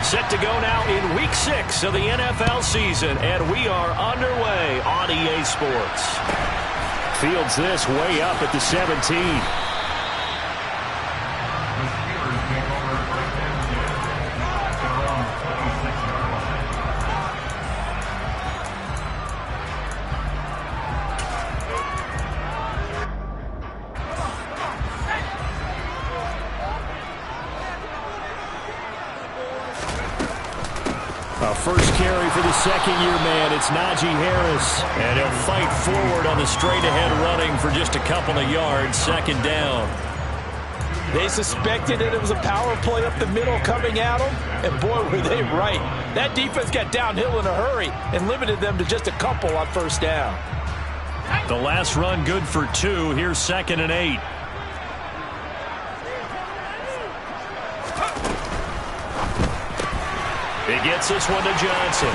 Set to go now in Week 6 of the NFL season, and we are underway on EA Sports. Fields this way up at the 17. First carry for the second-year man. It's Najee Harris. And he'll fight forward on the straight-ahead running for just a couple of yards. Second down. They suspected that it was a power play up the middle coming at them. And boy, were they right. That defense got downhill in a hurry and limited them to just a couple on first down. The last run good for 2. Here's 2nd and 8. He gets this one to Johnson.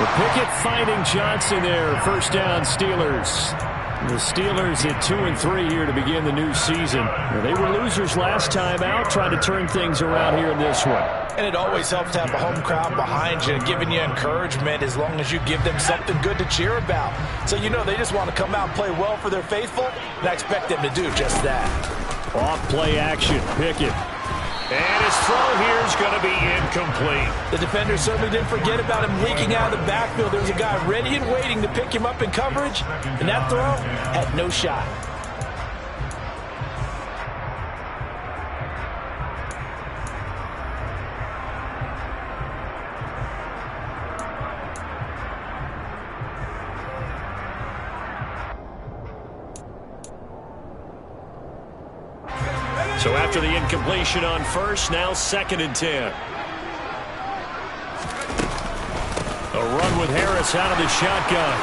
The Pickett finding Johnson there. First down, Steelers. The Steelers at 2-3 here to begin the new season. They were losers last time out, trying to turn things around here in this one. And it always helps to have a home crowd behind you, giving you encouragement as long as you give them something good to cheer about. So you know they just want to come out and play well for their faithful, and I expect them to do just that. Off play action, Pickett. And his throw here is going to be incomplete. The defender certainly didn't forget about him leaking out of the backfield. There was a guy ready and waiting to pick him up in coverage, and that throw had no shot. So after the incompletion on first, now 2nd and 10. A run with Harris out of the shotgun.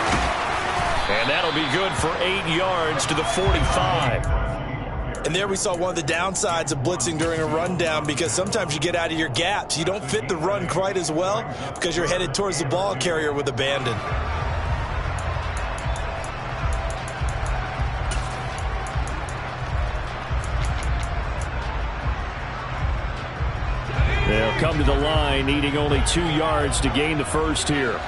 And that'll be good for 8 yards to the 45. And there we saw one of the downsides of blitzing during a rundown, because sometimes you get out of your gaps. You don't fit the run quite as well because you're headed towards the ball carrier with abandon. They'll come to the line, needing only 2 yards to gain the first here.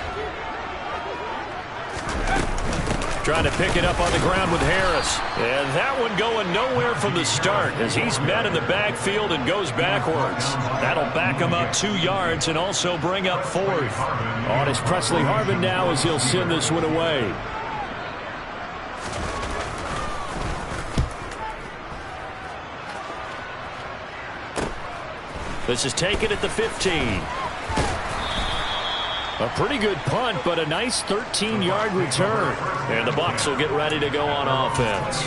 Trying to pick it up on the ground with Harris. And that one going nowhere from the start as he's met in the backfield and goes backwards. That'll back him up 2 yards and also bring up 4th. On is Presley Harvin now as he'll send this one away. This is taken at the 15. A pretty good punt, but a nice 13-yard return. And the Bucs will get ready to go on offense.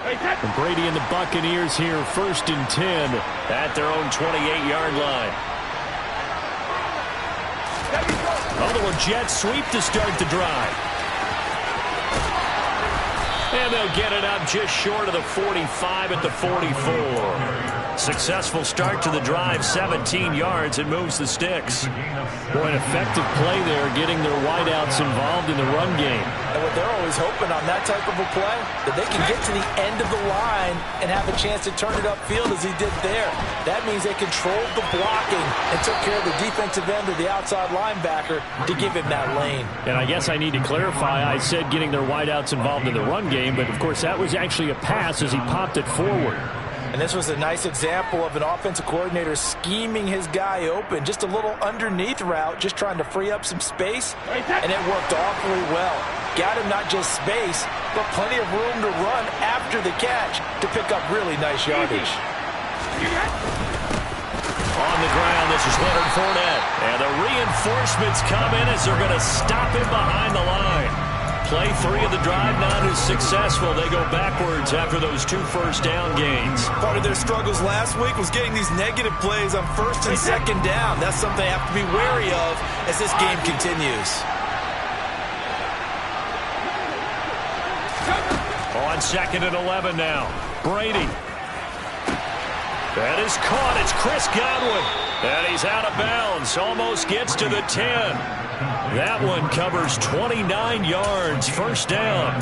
And Brady and the Buccaneers here, 1st and 10 at their own 28-yard line. Although a jet sweep to start the drive. And they'll get it up just short of the 45 at the 44. Successful start to the drive, 17 yards, and moves the sticks. Boy, an effective play there, getting their wideouts involved in the run game. And what they're always hoping on that type of a play, that they can get to the end of the line and have a chance to turn it upfield as he did there. That means they controlled the blocking and took care of the defensive end of the outside linebacker to give him that lane. And I guess I need to clarify, I said getting their wideouts involved in the run game, but of course that was actually a pass as he popped it forward. And this was a nice example of an offensive coordinator scheming his guy open. Just a little underneath route, just trying to free up some space. And it worked awfully well. Got him not just space, but plenty of room to run after the catch to pick up really nice yardage. On the ground, this is Leonard Fournette. And the reinforcements come in as they're going to stop him behind the line. Play 3 of the drive not as successful. They go backwards after those 2 first-down gains. Part of their struggles last week was getting these negative plays on 1st and 2nd down. That's something they have to be wary of as this game continues. On 2nd and 11 now. Brady. That is caught. It's Chris Godwin. And he's out of bounds. Almost gets to the 10. That one covers 29 yards. First down.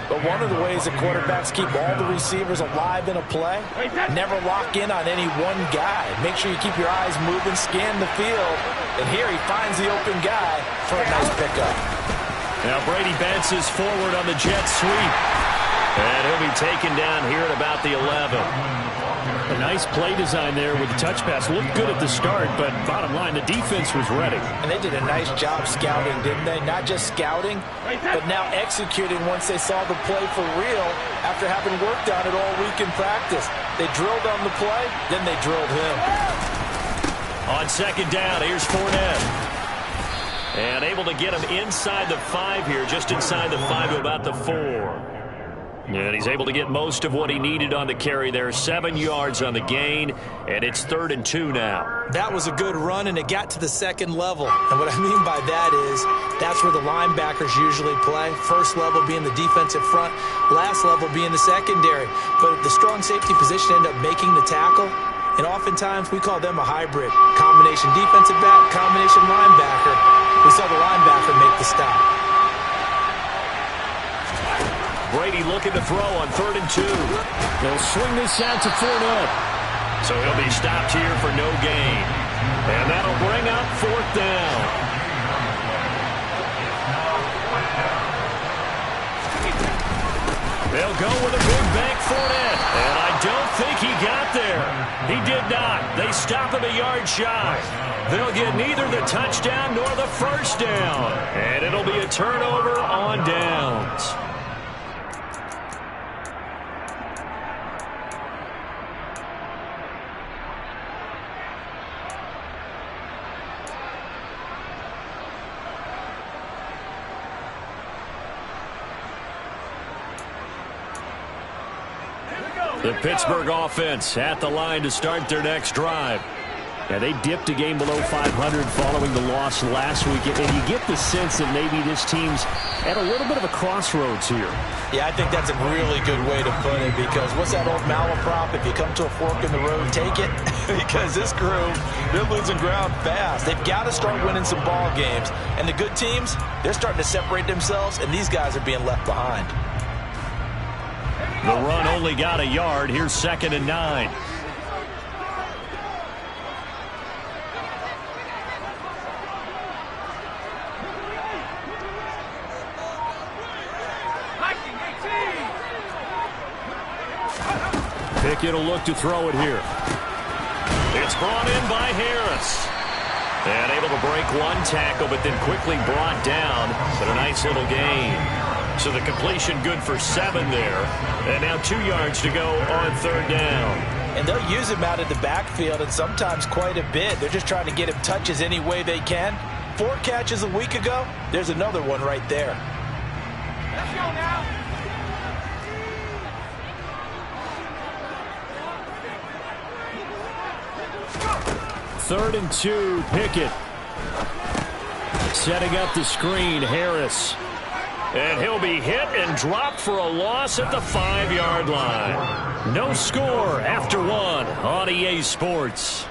But one of the ways that quarterbacks keep all the receivers alive in a play, never lock in on any one guy. Make sure you keep your eyes moving, scan the field. And here he finds the open guy for a nice pickup. Now Brady bounces forward on the jet sweep. And he'll be taken down here at about the 11. A nice play design there with the touch pass. Looked good at the start, but bottom line, the defense was ready. And they did a nice job scouting, didn't they? Not just scouting, but now executing once they saw the play for real after having worked on it all week in practice. They drilled on the play, then they drilled him. On second down, here's Fournette. And able to get him inside the 5 here, just inside the 5 to about the 4. And he's able to get most of what he needed on the carry there. 7 yards on the gain, and it's 3rd and 2 now. That was a good run, and it got to the second level. And what I mean by that is that's where the linebackers usually play. First level being the defensive front, last level being the secondary. But the strong safety position ended up making the tackle, and oftentimes we call them a hybrid. Combination defensive back, combination linebacker. We saw the linebacker make the stop. Brady looking to throw on 3rd and 2. They'll swing this out to Fournette. So he'll be stopped here for no gain. And that'll bring up 4th down. They'll go with a big bank Fournette. And I don't think he got there. He did not. They stop him a yard shy. They'll get neither the touchdown nor the first down. And it'll be a turnover on downs. The Pittsburgh offense at the line to start their next drive. Yeah, they dipped a game below 500 following the loss last week, and you get the sense that maybe this team's at a little bit of a crossroads here. Yeah, I think that's a really good way to put it, because what's that old malaprop? If you come to a fork in the road, take it. Because this crew, they're losing ground fast. They've got to start winning some ball games. And the good teams, they're starting to separate themselves, and these guys are being left behind. The run only got a yard. Here's 2nd and 9. Pickett will look to throw it here. It's brought in by Harris. And able to break one tackle, but then quickly brought down. But a nice little gain. So the completion good for 7 there. And now 2 yards to go on 3rd down. And they'll use him out of the backfield, and sometimes quite a bit. They're just trying to get him touches any way they can. 4 catches a week ago. There's another one right there. Let's go now. Third and 2, Pickett. Setting up the screen, Harris. And he'll be hit and dropped for a loss at the 5-yard line. No score after 1 on EA Sports.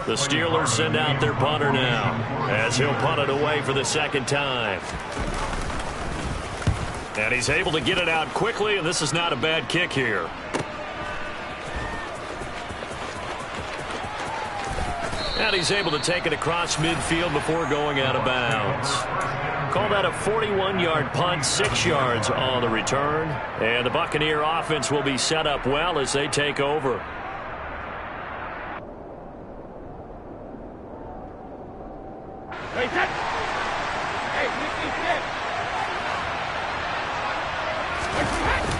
The Steelers send out their punter now, as he'll punt it away for the 2nd time. And he's able to get it out quickly, and this is not a bad kick here. And he's able to take it across midfield before going out of bounds. Call that a 41-yard punt, 6 yards on the return. And the Buccaneer offense will be set up well as they take over.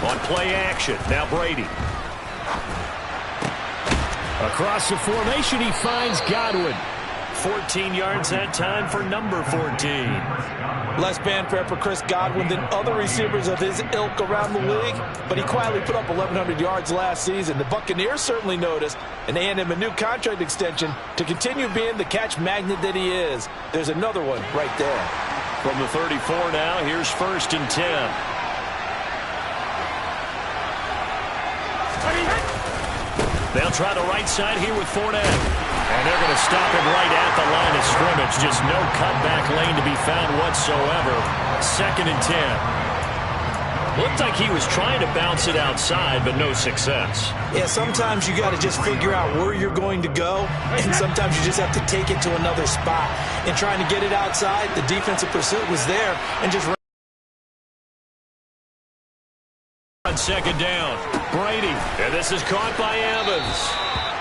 On play action, now Brady. Across the formation, he finds Godwin. 14 yards that time for number 14. Less fanfare for Chris Godwin than other receivers of his ilk around the league, but he quietly put up 1,100 yards last season. The Buccaneers certainly noticed, and they handed him a new contract extension to continue being the catch magnet that he is. There's another one right there. From the 34 now, here's 1st and 10. They'll try the right side here with Fournette. And they're going to stop him right at the line of scrimmage. Just no cutback lane to be found whatsoever. 2nd and 10. Looked like he was trying to bounce it outside, but no success. Yeah, sometimes you got to just figure out where you're going to go, and sometimes you just have to take it to another spot. In trying to get it outside, the defensive pursuit was there, and just on 2nd down, Brady. And this is caught by Evans.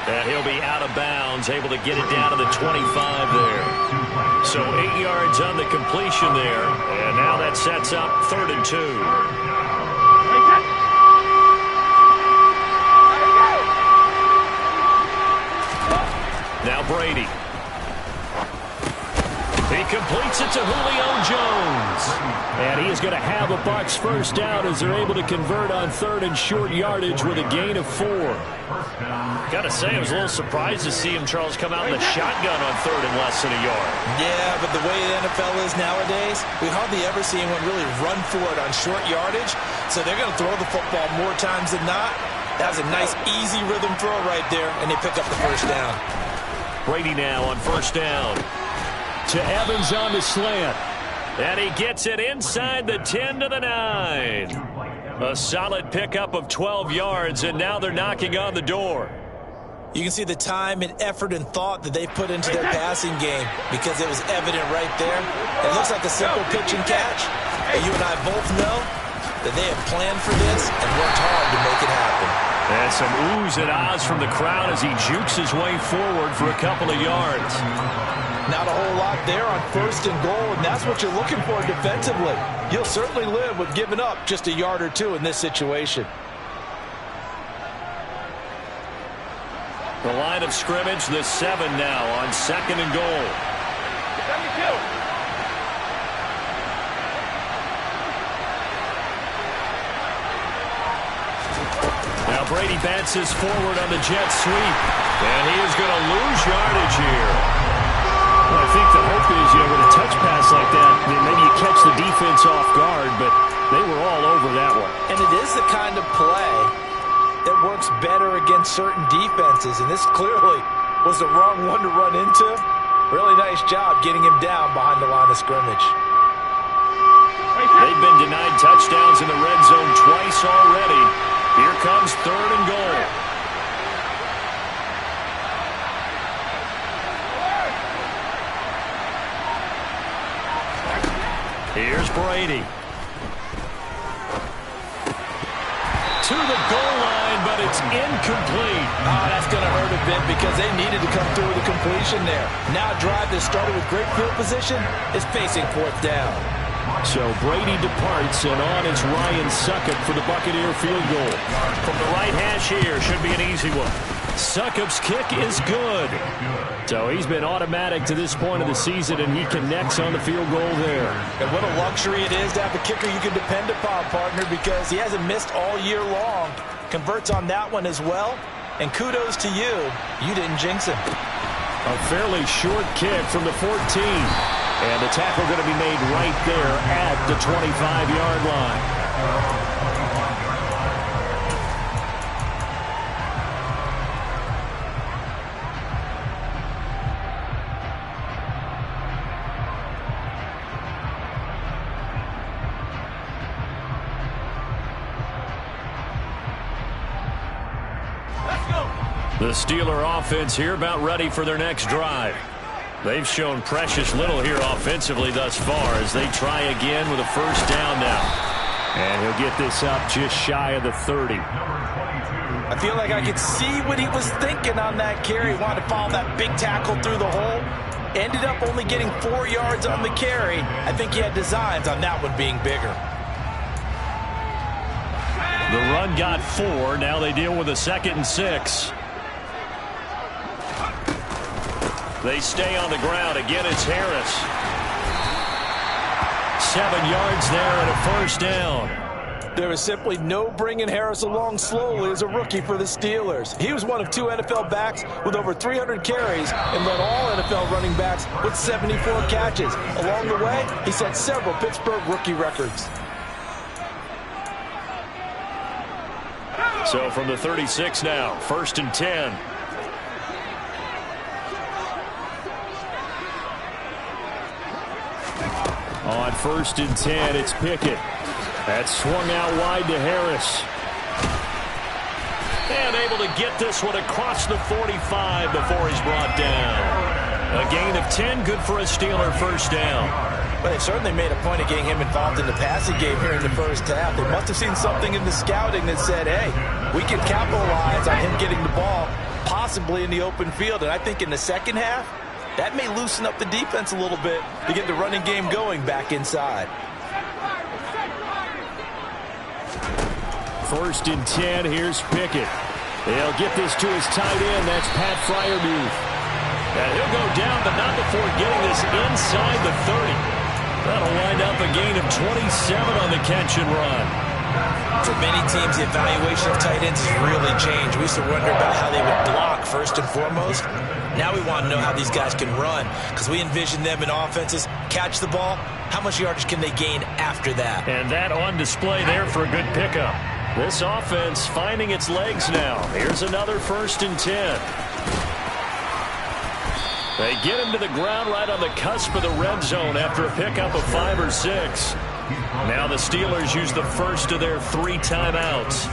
And he'll be out of bounds, able to get it down to the 25 there. So 8 yards on the completion there. And now that sets up 3rd and 2. Now Brady. He completes it to Julio Jones. And he is going to have a Bucs first down as they're able to convert on 3rd and short yardage with a gain of 4. Got to say, I was a little surprised to see him, Charles, come out in the shotgun on 3rd and less than a yard. Yeah, but the way the NFL is nowadays, we hardly ever see anyone really run for it on short yardage. So they're going to throw the football more times than not. That was a nice, easy rhythm throw right there, and they pick up the first down. Brady now on 1st down. To Evans on the slant. And he gets it inside the 10 to the 9. A solid pickup of 12 yards, and now they're knocking on the door. You can see the time and effort and thought that they put into their passing game because it was evident right there. It looks like a simple pitch and catch, but you and I both know that they have planned for this and worked hard to make it happen. And some oohs and ahs from the crowd as he jukes his way forward for a couple of yards. Not a whole lot there on 1st and goal, and that's what you're looking for defensively. You'll certainly live with giving up just a yard or two in this situation. The line of scrimmage, the 7 now on 2nd and goal. Now Brady bounces forward on the jet sweep, and he is going to lose yardage here. Well, I think the hope is, with a touch pass like that, maybe you catch the defense off guard, but they were all over that one. And it is the kind of play that works better against certain defenses, and this clearly was the wrong one to run into. Really nice job getting him down behind the line of scrimmage. They've been denied touchdowns in the red zone twice already. Here comes 3rd and goal. Here's Brady. To the goal line, but it's incomplete. Oh, that's going to hurt a bit because they needed to come through with a completion there. Now a drive that started with great field position is facing 4th down. So Brady departs, and on is Ryan Succop for the Buccaneer field goal. From the right hash here, should be an easy one. Succop's kick is good. So he's been automatic to this point of the season, and he connects on the field goal there. And what a luxury it is to have a kicker you can depend upon, partner, because he hasn't missed all year long. Converts on that one as well. And kudos to you. You didn't jinx him. A fairly short kick from the 14. And the tackle going to be made right there at the 25-yard line. The Steeler offense here about ready for their next drive. They've shown precious little here offensively thus far as they try again with a first down now. And he'll get this up just shy of the 30. I feel like I could see what he was thinking on that carry. He wanted to follow that big tackle through the hole. Ended up only getting 4 yards on the carry. I think he had designs on that one being bigger. The run got 4. Now they deal with a 2nd and 6. They stay on the ground. Again, it's Harris. 7 yards there and a first down. There is simply no bringing Harris along slowly as a rookie for the Steelers. He was one of 2 NFL backs with over 300 carries and led all NFL running backs with 74 catches. Along the way, he set several Pittsburgh rookie records. So from the 36 now, 1st and 10. On 1st and 10, it's Pickett. That's swung out wide to Harris. And able to get this one across the 45 before he's brought down. A gain of 10, good for a Steeler first down. But they certainly made a point of getting him involved in the passing game here in the first half. They must have seen something in the scouting that said, hey, we can capitalize on him getting the ball possibly in the open field. And I think in the second half, that may loosen up the defense a little bit to get the running game going back inside. 1st and 10, here's Pickett. They'll get this to his tight end. That's Pat Freiermuth. And he'll go down, but not before getting this inside the 30. That'll wind up a gain of 27 on the catch and run. For many teams, the evaluation of tight ends has really changed. We used to wonder about how they would block first and foremost. Now we want to know how these guys can run, because we envision them in offenses catch the ball. How much yardage can they gain after that? And that on display there for a good pickup. This offense finding its legs now. Here's another 1st and 10. They get him to the ground right on the cusp of the red zone after a pickup of 5 or 6. Now the Steelers use the first of their 3 timeouts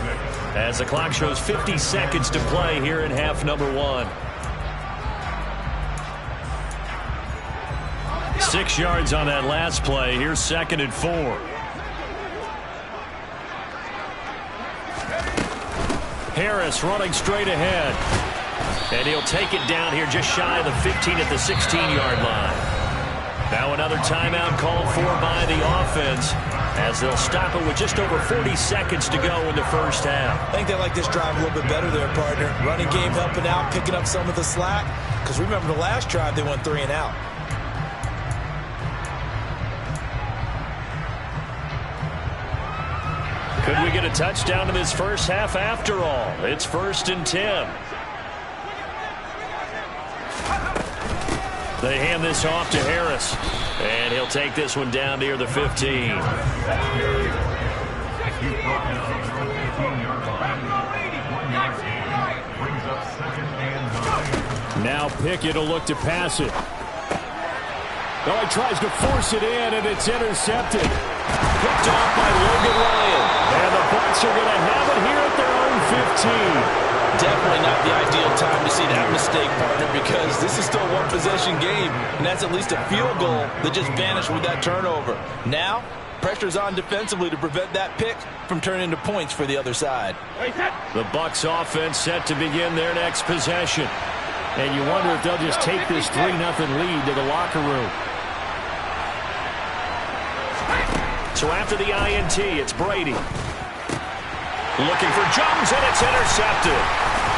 as the clock shows 50 seconds to play here in half number 1. 6 yards on that last play. Here's 2nd and 4. Harris running straight ahead. And he'll take it down here just shy of the 15 at the 16-yard line. Now another timeout called for by the offense as they'll stop it with just over 40 seconds to go in the first half. I think they like this drive a little bit better there, partner. Running game helping out, picking up some of the slack. Because remember the last drive, they went 3 and out. Could we get a touchdown in this first half after all? It's 1st and 10. They hand this off to Harris. And he'll take this one down near the 15. Now Pickett will look to pass it. Oh, he tries to force it in, and it's intercepted. Picked off by Logan Ryan. And the Bucs are going to have it here at their own 15. Definitely not the ideal time to see that mistake, partner, because this is still a one-possession game, and that's at least a field goal that just vanished with that turnover. Now, pressure's on defensively to prevent that pick from turning into points for the other side. The Bucs offense set to begin their next possession. And you wonder if they'll just take this 3-0 lead to the locker room. So after the INT, it's Brady. Looking for Jones, and it's intercepted.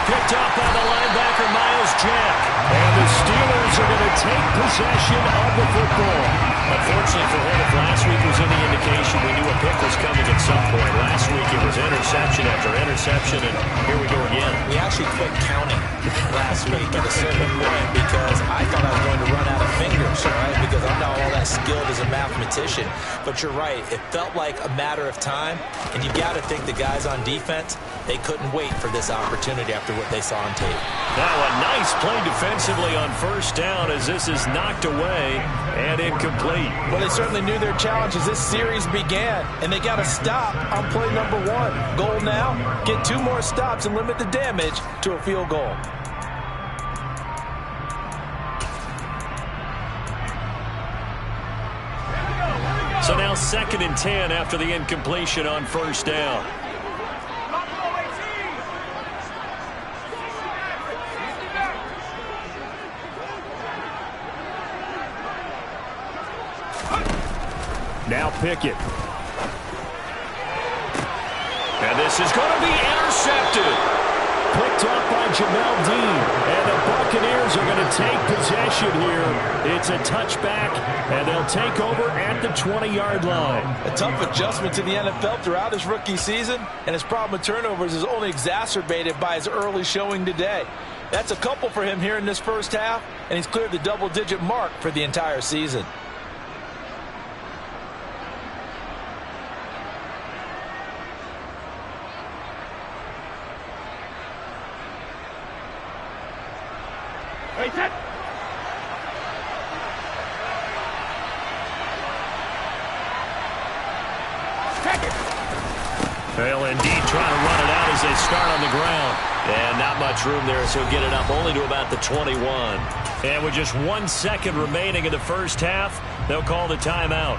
Picked off by the linebacker, Myles Jack. And the Steelers are going to take possession of the football. Unfortunately for him, if last week was any indication, we knew a pick was coming at some point. Last week it was interception after interception, and here we go again. We actually quit counting last week at a certain point because I thought I was going to run out of fingers, right? Because I'm not all that skilled as a mathematician. But you're right. It felt like a matter of time, and you got to think the guys on defense, they couldn't wait for this opportunity after what they saw on tape. Now a nice play defensively on first down as this is knocked away and incomplete. Well, they certainly knew their challenge as this series began, and they got to stop on play number 1. Goal now, get 2 more stops and limit the damage to a field goal. So now 2nd and 10 after the incompletion on first down. Now Pickett. And this is going to be intercepted. Picked up by Jamel Dean. And the Buccaneers are going to take possession here. It's a touchback, and they'll take over at the 20-yard line. A tough adjustment to the NFL throughout his rookie season, and his problem with turnovers is only exacerbated by his early showing today. That's a couple for him here in this first half, and he's cleared the double-digit mark for the entire season. They'll indeed try to run it out as they start on the ground. And not much room there, so get it up only to about the 21. And with just 1 second remaining in the first half, they'll call the timeout.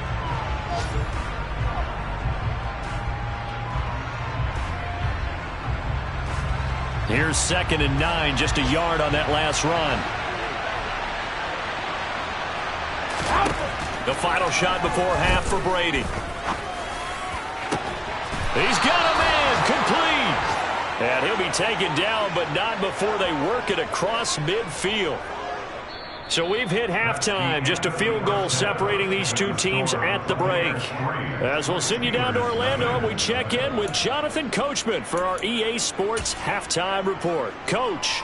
Here's 2nd and 9, just a yard on that last run. The final shot before half for Brady. He's got a man, complete. And he'll be taken down, but not before they work it across midfield. So we've hit halftime, just a field goal separating these two teams at the break. As we'll send you down to Orlando, we check in with Jonathan Coachman for our EA Sports Halftime Report. Coach.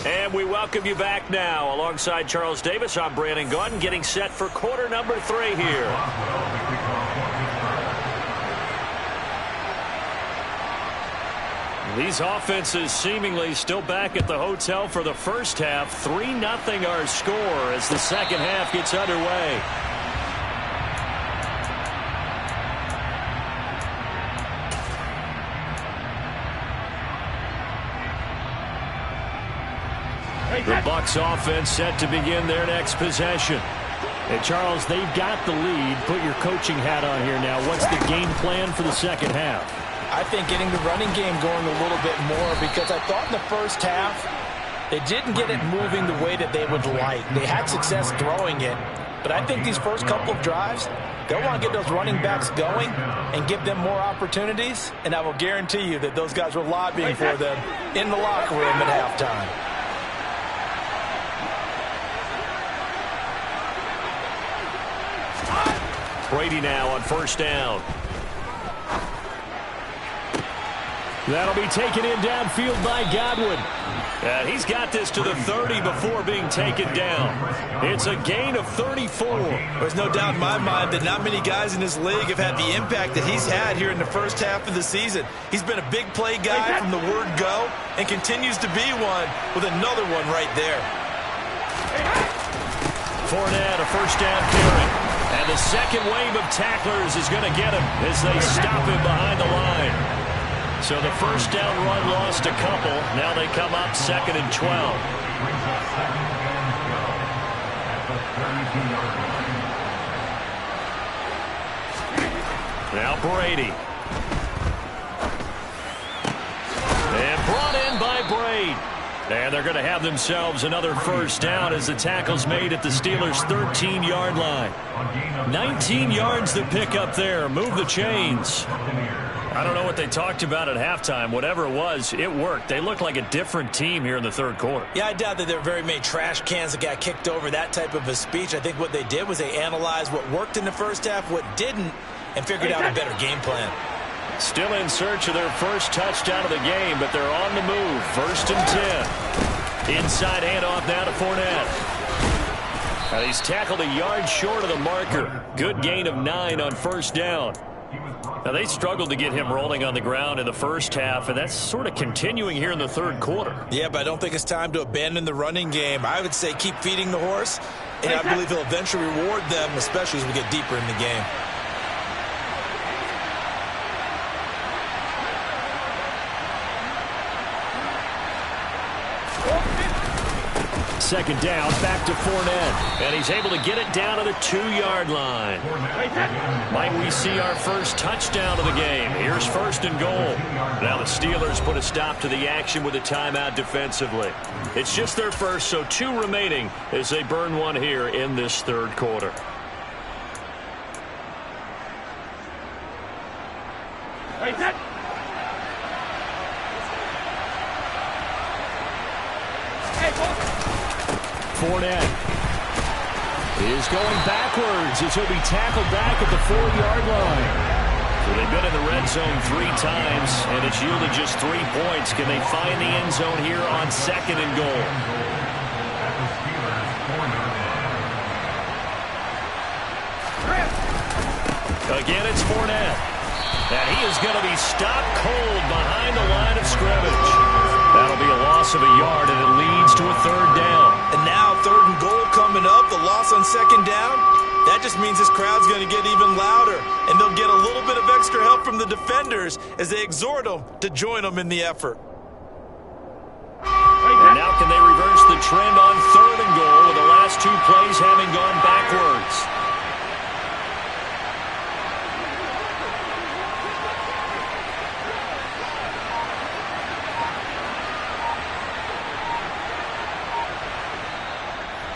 And we welcome you back now. Alongside Charles Davis, I'm Brandon Gaudin, getting set for quarter number 3 here. These offenses seemingly still back at the hotel for the first half. 3-0 our score as the second half gets underway. The Bucs offense set to begin their next possession. Hey, Charles, they've got the lead. Put your coaching hat on here now. What's the game plan for the second half? I think getting the running game going a little bit more, because I thought in the first half they didn't get it moving the way that they would like. They had success throwing it, but I think these first couple of drives, they'll want to get those running backs going and give them more opportunities, and I will guarantee you that those guys were lobbying for them in the locker room at halftime. Brady now on first down. That'll be taken in downfield by Godwin. And he's got this to the 30 before being taken down. It's a gain of 34. There's no doubt in my mind that not many guys in this league have had the impact that he's had here in the first half of the season. He's been a big play guy from the word go and continues to be one with another one right there. Fournette, a first down carry. And the second wave of tacklers is going to get him as they stop him behind the line. So the first down run lost a couple. Now they come up 2nd and 12. Now Brady. And brought in by Brady. And they're going to have themselves another first down as the tackle's made at the Steelers' 13-yard line. 19 yards to pick up there. Move the chains. I don't know what they talked about at halftime. Whatever it was, it worked. They look like a different team here in the third quarter. Yeah, I doubt that there are very many trash cans that got kicked over, that type of a speech. I think what they did was they analyzed what worked in the first half, what didn't, and figured out a better game plan. Still in search of their first touchdown of the game, but they're on the move. 1st and 10. Inside handoff now to Fournette. And he's tackled a yard short of the marker. Good gain of 9 on first down. Now, they struggled to get him rolling on the ground in the first half, and that's sort of continuing here in the third quarter. Yeah, but I don't think it's time to abandon the running game. I would say keep feeding the horse, and I believe he'll eventually reward them, especially as we get deeper in the game. Second down, back to Fournette. And he's able to get it down to the 2-yard line. Might we see our first touchdown of the game? Here's 1st and goal. Now the Steelers put a stop to the action with a timeout defensively. It's just their first, so 2 remaining as they burn one here in this third quarter. Fournette is going backwards as he'll be tackled back at the 4-yard line. So they've been in the red zone 3 times, and it's yielded just 3 points. Can they find the end zone here on 2nd and goal? Again, it's Fournette. And he is going to be stopped cold behind the line of scrimmage. That'll be a loss of a yard, and it leads to a 3rd down. And now 3rd and goal coming up, the loss on 2nd down. That just means this crowd's going to get even louder. and they'll get a little bit of extra help from the defenders as they exhort them to join them in the effort. And now can they reverse the trend on 3rd and goal with the last 2 plays having gone backwards?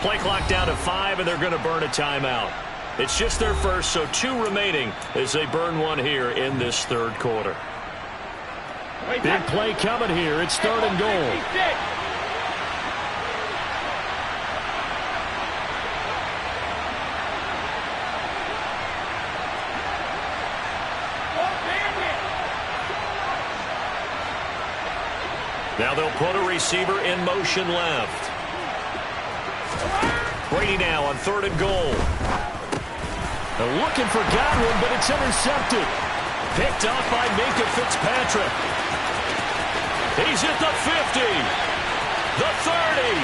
Play clock down to 5, and they're going to burn a timeout. It's just their first, so 2 remaining as they burn one here in this 3rd quarter. Big play coming here. It's 3rd and goal. Now they'll put a receiver in motion left. Brady now on 3rd and goal. They're looking for Godwin, but it's intercepted. Picked off by Minkah Fitzpatrick. He's at the 50, the 30,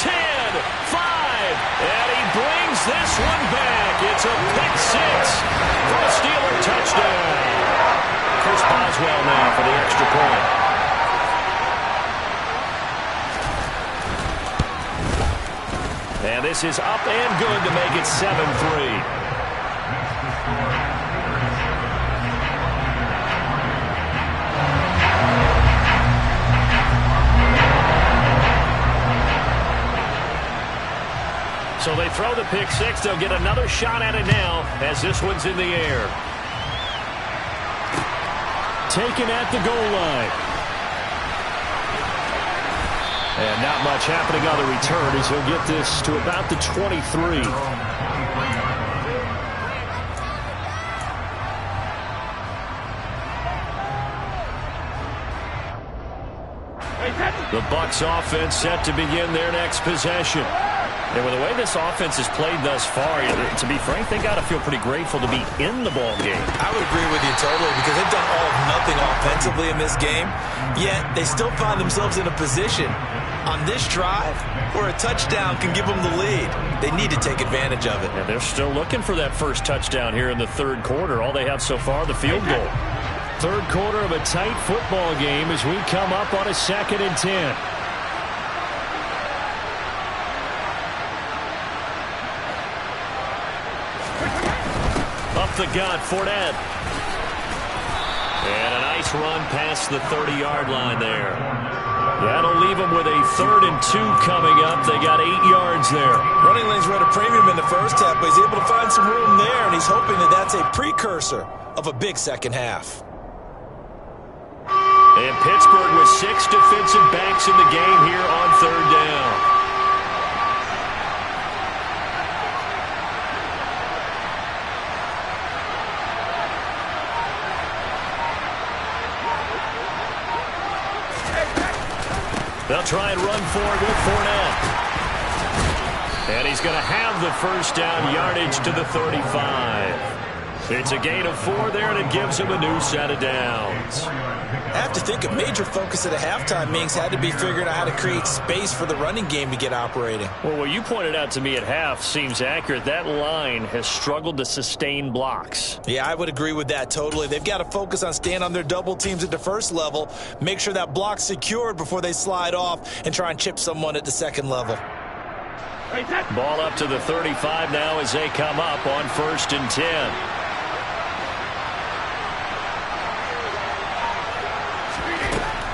10, 5, and he brings this one back. It's a pick 6 for a Steeler touchdown. Chris Boswell now for the extra point. And this is up and good to make it 7-3. So they throw the pick 6. They'll get another shot at it now as this one's in the air. Taken at the goal line. And not much happening on the return as he'll get this to about the 23. The Bucs offense set to begin their next possession. And with the way this offense has played thus far, to be frank, they got to feel pretty grateful to be in the ball game. I would agree with you totally because they've done all of nothing offensively in this game, yet they still find themselves in a position on this drive where a touchdown can give them the lead. They need to take advantage of it. And they're still looking for that first touchdown here in the 3rd quarter. All they have so far, the field goal. 3rd quarter of a tight football game as we come up on a 2nd and 10. Up the gut, Fournette. And a nice run past the 30-yard line there. That'll leave them with a 3rd and 2 coming up. They got 8 yards there. Running lanes were at a premium in the first half, but he's able to find some room there, and he's hoping that that's a precursor of a big second half. And Pittsburgh with 6 defensive backs in the game here on 3rd down. They'll try and run forward with Fournette. And he's going to have the first down, yardage to the 35. It's a gain of 4 there, and it gives him a new set of downs. I have to think a major focus at a halftime, Minks, had to be figuring out how to create space for the running game to get operating. Well, what you pointed out to me at half seems accurate. That line has struggled to sustain blocks. Yeah, I would agree with that totally. They've got to focus on staying on their double teams at the first level, make sure that block's secured before they slide off and try and chip someone at the second level. Ball up to the 35 now as they come up on 1st and 10.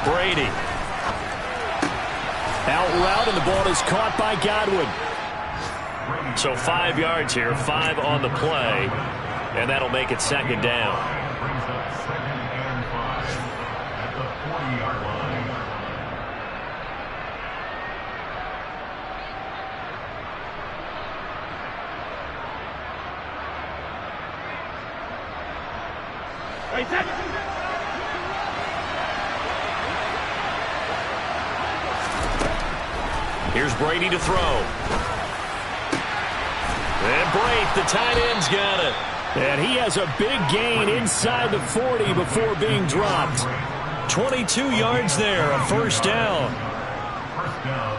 Brady. Out route, and the ball is caught by Godwin. So 5 yards here, 5 on the play, and that'll make it 2nd down. Here's Brady to throw. And Brate, the tight end's got it. And he has a big gain inside the 40 before being dropped. 22 yards there, a first down.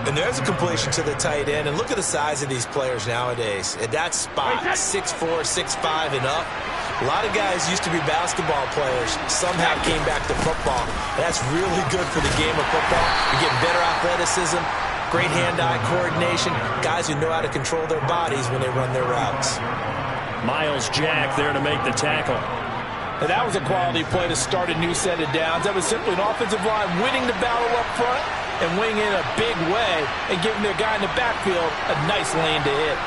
And there's a completion to the tight end. And look at the size of these players nowadays. At that spot, 6'4", 6'5", and up. A lot of guys used to be basketball players, somehow came back to football. That's really good for the game of football. You're getting better athleticism, great hand-eye coordination, guys who know how to control their bodies when they run their routes. Myles Jack there to make the tackle. And that was a quality play to start a new set of downs. That was simply an offensive line winning the battle up front and winning in a big way and giving their guy in the backfield a nice lane to hit.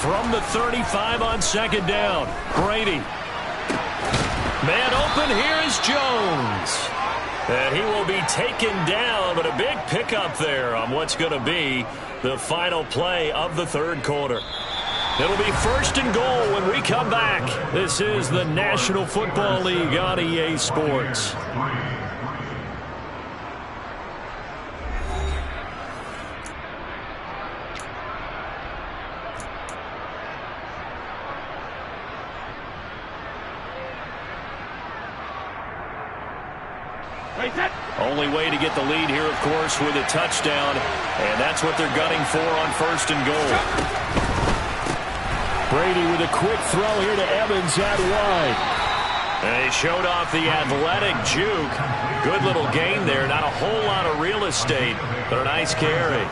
From the 35 on second down, Brady. Man open, here is Jones. And he will be taken down, but a big pickup there on what's going to be the final play of the third quarter. It'll be 1st and goal when we come back. This is the National Football League on EA Sports. Only way to get the lead here, of course, with a touchdown, and that's what they're gunning for on 1st and goal. Brady with a quick throw here to Evans out wide. And he showed off the athletic juke. Good little gain there. Not a whole lot of real estate, but a nice carry.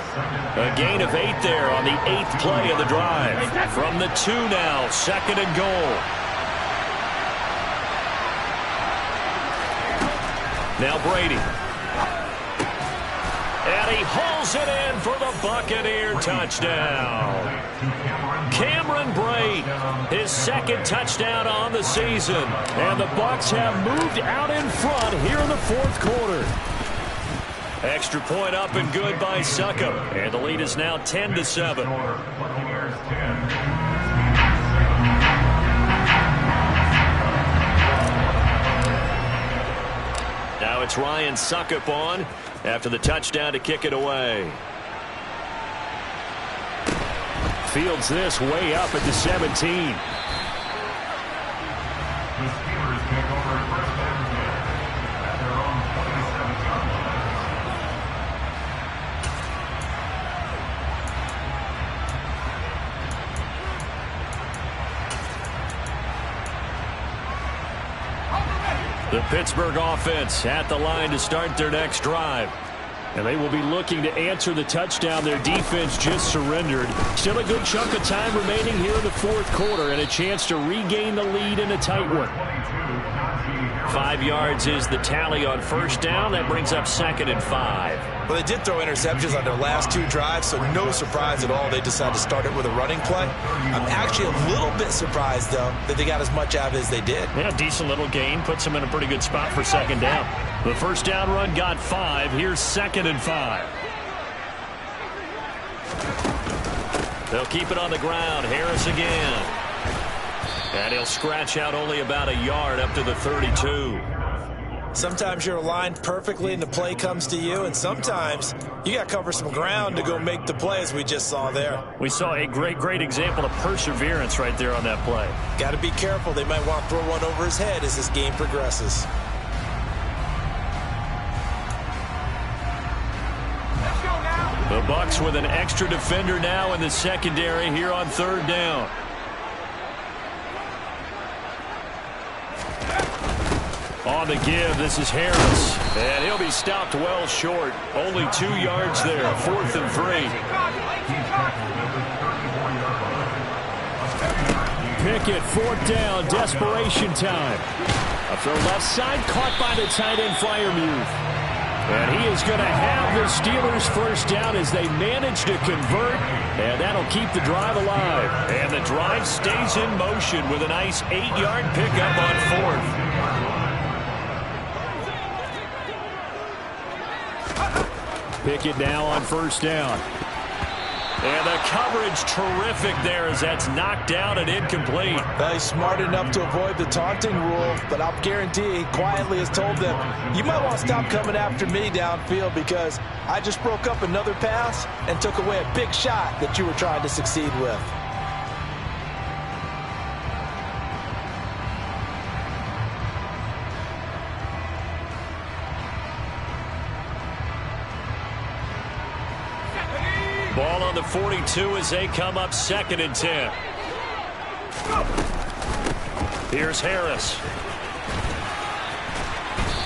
A gain of 8 there on the 8th play of the drive. From the 2 now, 2nd and goal. Now Brady. And he hauls it in for the Buccaneer touchdown. Cameron Brate, his 2nd touchdown on the season. And the Bucs have moved out in front here in the 4th quarter. Extra point up and good by Succop. And the lead is now 10-7. Now it's Ryan Succop on after the touchdown to kick it away. Fields this way up at the 17. The Pittsburgh offense at the line to start their next drive. And they will be looking to answer the touchdown their defense just surrendered. Still a good chunk of time remaining here in the 4th quarter and a chance to regain the lead in a tight one. 5 yards is the tally on 1st down. That brings up 2nd and 5. Well, they did throw interceptions on their last 2 drives, so no surprise at all they decided to start it with a running play. I'm actually a little bit surprised, though, that they got as much out of it as they did. Yeah, decent little gain. Puts them in a pretty good spot for 2nd down. The 1st down run got 5. Here's 2nd and 5. They'll keep it on the ground. Harris again. And he'll scratch out only about a yard up to the 32. Sometimes you're aligned perfectly and the play comes to you, and sometimes you got to cover some ground to go make the play, as we just saw there. We saw a great example of perseverance right there on that play. Got to be careful. They might want to throw one over his head as this game progresses. The Bucs with an extra defender now in the secondary here on 3rd down. On the give, this is Harris. And he'll be stopped well short. Only 2 yards there, 4th and 3. Pickett, 4th down, desperation time. A throw left side, caught by the tight end, Freiermuth. And he is going to have the Steelers 1st down as they manage to convert. And that'll keep the drive alive. And the drive stays in motion with a nice 8-yard pickup on 4th. Pickett now on 1st down. And the coverage terrific there as that's knocked down and incomplete. Well, he's smart enough to avoid the taunting rule, but I'll guarantee he quietly has told them, you might want to stop coming after me downfield because I just broke up another pass and took away a big shot that you were trying to succeed with. Ball on the 42 as they come up 2nd and 10. Here's Harris.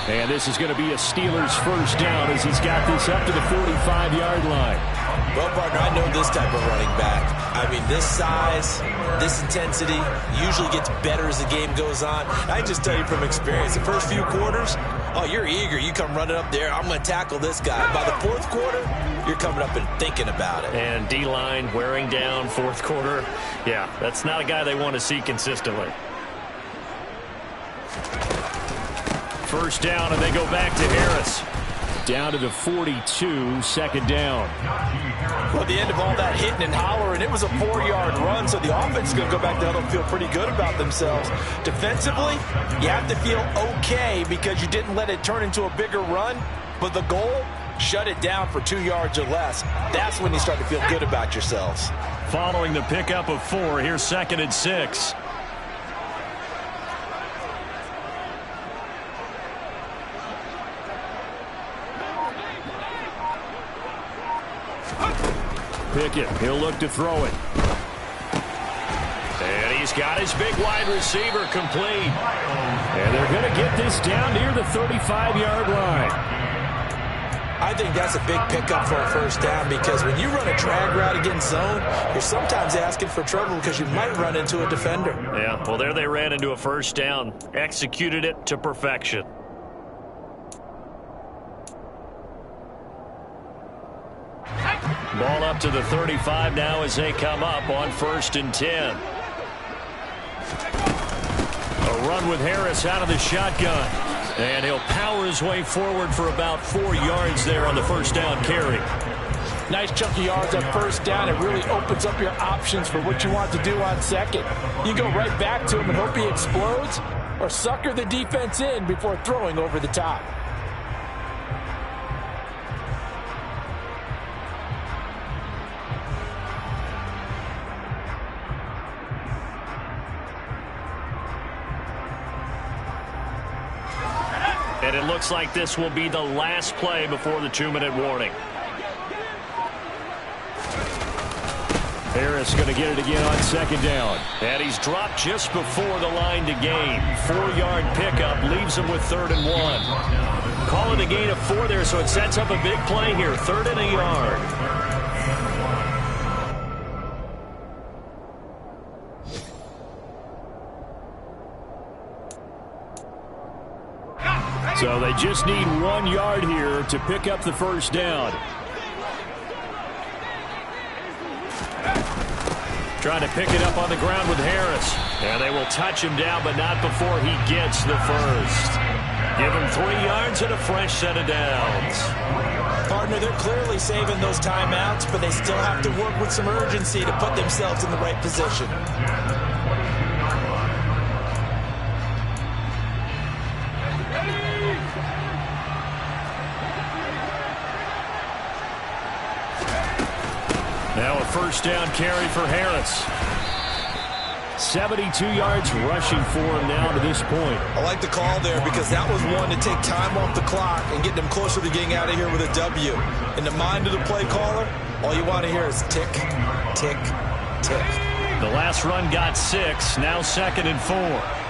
And this is going to be a Steelers first down as he's got this up to the 45-yard line. Well, partner, I know this type of running back. I mean, this size, this intensity usually gets better as the game goes on. I just tell you from experience, the first few quarters, oh, you're eager. You come running up there, I'm going to tackle this guy. By the 4th quarter, you're coming up and thinking about it. And D-line wearing down 4th quarter. Yeah, that's not a guy they want to see consistently. First down, and they go back to Harris. Down to the 42, 2nd down. Well, at the end of all that hitting and hollering, it was a 4-yard run, so the offense is going to go back there and feel pretty good about themselves. Defensively, you have to feel okay because you didn't let it turn into a bigger run, but the goal, shut it down for 2 yards or less. That's when you start to feel good about yourselves. Following the pickup of 4, here's 2nd and 6. Pickett, he'll look to throw it. And he's got his big wide receiver complete. And they're going to get this down near the 35-yard line. I think that's a big pickup for a first down because when you run a drag route against zone, you're sometimes asking for trouble because you might run into a defender. Yeah, well, there they ran into a first down. Executed it to perfection. Ball up to the 35 now as they come up on 1st and 10. A run with Harris out of the shotgun. And he'll power his way forward for about 4 yards there on the first down carry. Nice chunky yards on first down. It really opens up your options for what you want to do on 2nd. You go right back to him and hope he explodes or sucker the defense in before throwing over the top. And it looks like this will be the last play before the 2-minute warning. Harris going to get it again on 2nd down. And he's dropped just before the line to gain. 4-yard pickup leaves him with 3rd and 1. Call it a gain of 4 there, so it sets up a big play here. 3rd and a yard. So they just need 1 yard here to pick up the first down. Trying to pick it up on the ground with Harris. And they will touch him down, but not before he gets the first. Give him 3 yards and a fresh set of downs. Partner, they're clearly saving those timeouts, but they still have to work with some urgency to put themselves in the right position. Now a first down carry for Harris. 72 yards rushing for him now to this point. I like the call there because that was one to take time off the clock and get them closer to getting out of here with a W. In the mind of the play caller, all you want to hear is tick, tick, tick. The last run got 6, now 2nd and 4.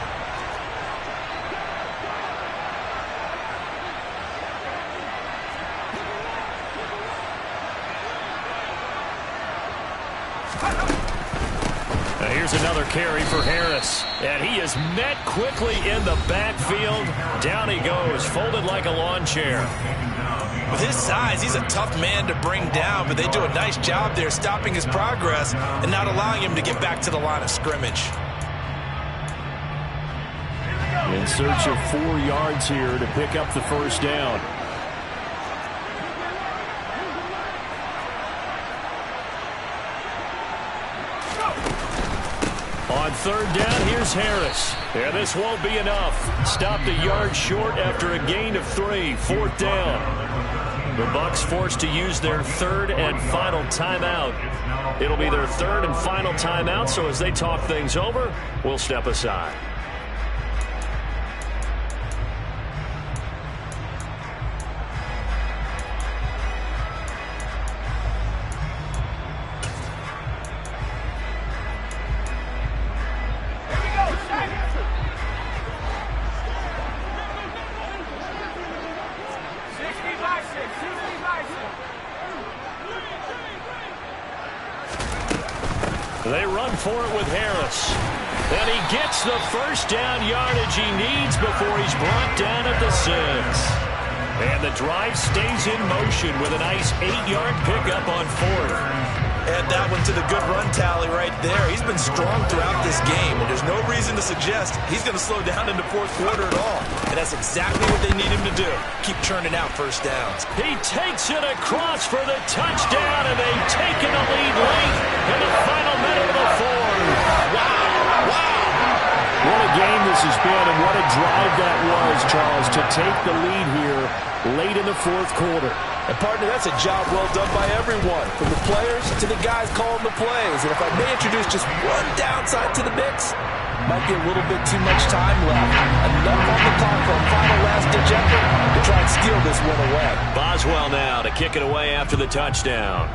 Here's another carry for Harris. And he is met quickly in the backfield. Down he goes, folded like a lawn chair. With his size, he's a tough man to bring down, but they do a nice job there stopping his progress and not allowing him to get back to the line of scrimmage. In search of 4 yards here to pick up the first down. On 3rd down, here's Harris. And this won't be enough. Stopped a yard short after a gain of 3. 4th down. The Bucs forced to use their 3rd and final timeout. It'll be their 3rd and final timeout, so as they talk things over, we'll step aside. They run for it with Harris. And he gets the first down yardage he needs before he's brought down at the 6. And the drive stays in motion with a nice 8-yard pickup on 4th. Add that one to the good run tally right there. He's been strong throughout this game, and there's no reason to suggest he's going to slow down in the fourth quarter at all. And that's exactly what they need him to do. Keep churning out first downs. He takes it across for the touchdown, and they've taken the lead late in the final minute of the 4th. Wow. What a game this has been, and what a drive that was, Charles, to take the lead here late in the fourth quarter. And, partner, that's a job well done by everyone, from the players to the guys calling the plays. And if I may introduce just one downside to the mix, might be a little bit too much time left. Enough on the clock for a final last-ditch effort to try and steal this one away. Boswell now to kick it away after the touchdown.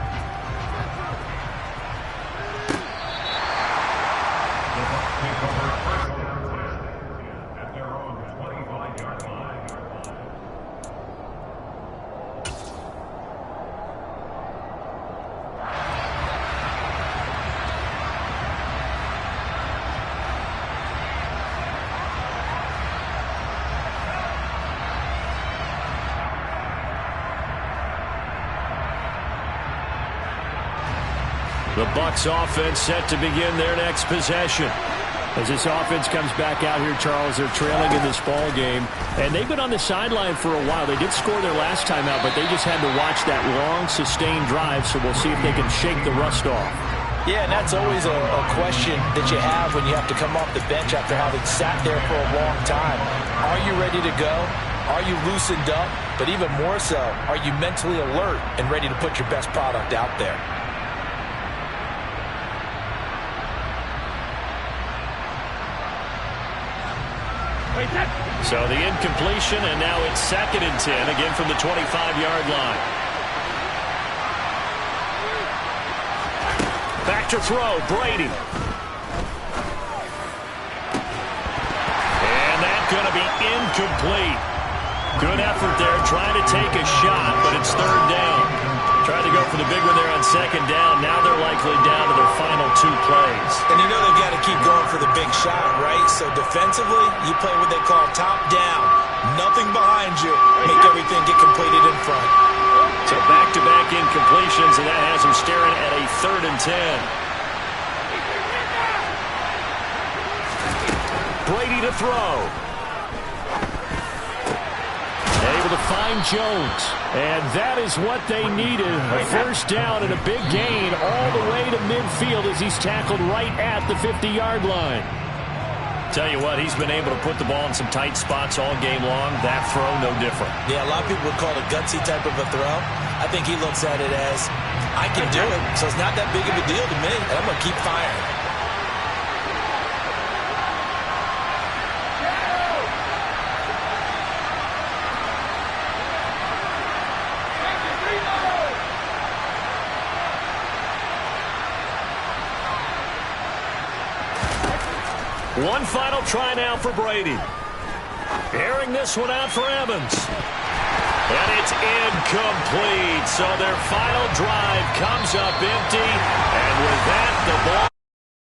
The Bucs offense set to begin their next possession. As this offense comes back out here, Charles, they're trailing in this ball game. And they've been on the sideline for a while. They did score their last time out, but they just had to watch that long, sustained drive, so we'll see if they can shake the rust off. Yeah, and that's always a question that you have when you have to come off the bench after having sat there for a long time. Are you ready to go? Are you loosened up? But even more so, are you mentally alert and ready to put your best product out there? So the incompletion, and now it's 2nd and 10, again from the 25-yard line. Back to throw, Brady. And that's going to be incomplete. Good effort there, trying to take a shot, but it's 3rd down. Tried to go for the big one there on 2nd down. Now they're likely down to their final 2 plays. And you know they've got to keep going for the big shot, right? So defensively, you play what they call top down. Nothing behind you. Make everything get completed in front. So back-to-back incompletions, and that has them staring at a 3rd and 10. Brady to throw. Able to find Jones. And that is what they needed. A first down and a big gain all the way to midfield as he's tackled right at the 50-yard line. Tell you what, he's been able to put the ball in some tight spots all game long. That throw, no different. Yeah, a lot of people would call it a gutsy type of a throw. I think he looks at it as, I can do it, so it's not that big of a deal to me, and I'm going to keep firing. One final try now for Brady. Airing this one out for Evans. And it's incomplete. So their final drive comes up empty. And with that, the ball